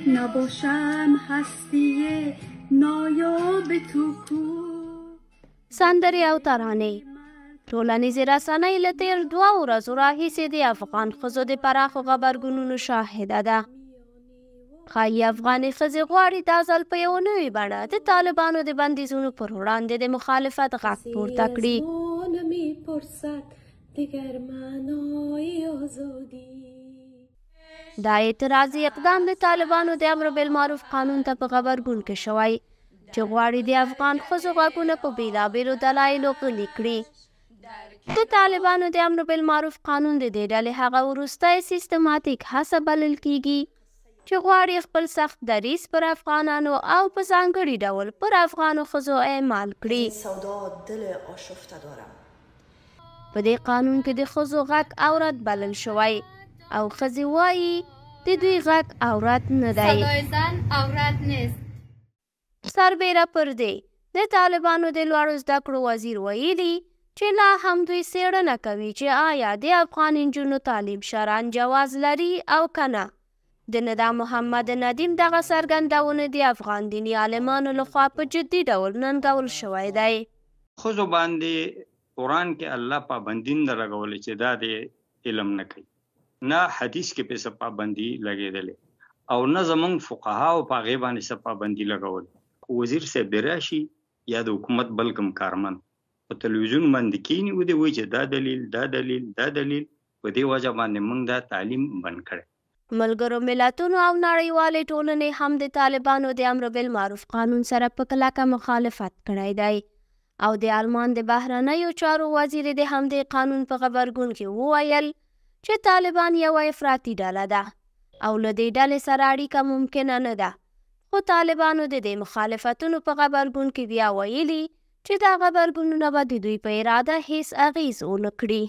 نباشم هستی نایاب تو کو. سندرې او ترانې ټولنیزې رسنۍ له تېر 2 ورځو راهیسې د افغان ښځو د پراخو غبرګونونو شاهده ده. ښایي افغانې ښځې غواړي دا ځل په یوه نوې بڼه د طالبانو د بندیزونو پر وړاندې د مخالفت غږ پورته کړي. دا اعتراضي اقدام د طالبانو د امر بالمعروف قانون ته په غبرګون کې شوی چې غواړي د افغان ښځو غږونه په بېلابېلو دلایلو غلي کړي. د طالبانو د امر بالمعروف قانون د دې ډلې هغه وروستی سیستماتیک هڅه بلل کیږي چې غواړي خپل سخت دریځ پر افغانانو او په ځانګړي ډول پر افغانو ښځو اعمال کړي. په دې قانون کې د ښځو غږ عورت بلل شوی او ښځې وایي د دوی غږ عورت نه دی. سربیره پر دې د طالبانو د لوړو زده کړو وزیر ویلي چې لا هم دوی څېړنه کوي چې آیا د افغان نجونو تعلیم شرعاً جواز لري او که نه. د ندا محمد ندیم دغه څرګندونې د افغان دیني عالمانو لخوا په جدي ډول ننګول شوی دی. ښځو باندې قرآن کې الله پابندي نه لګولې چې دا د علم نه کوي، نه حدیث کې په څه پابندي لګېدلې او نه زمونږ فقهاو په هغې باندې څه پابندي لګول. وزیر صاحب د راشي یا د حکومت بل کوم کارمند په تلویزیون باندې کینی ودې وایي چې دا دلیل دا دلیل دا دلیل، په دې وجه باندې موږ دا تعلیم بند کړی. ملګرو ملتونو او نړیوالې ټولنې هم د طالبانو د امر بالمعروف قانون سره په کلکه مخالفت کړی دی او د آلمان د بهرنیو چارو وزیر د همدې قانون په غبرګون کې وویل چې طالبان یوه افراطي ډله ده او له دې ډلې سره اړیکه ممکنه نه ده. خو طالبانو د دې مخالفتونو په غبرګون کې بیا ویلي چې دا غبرګونونه به د دوی په اراده هیڅ اغیز ونه کړي.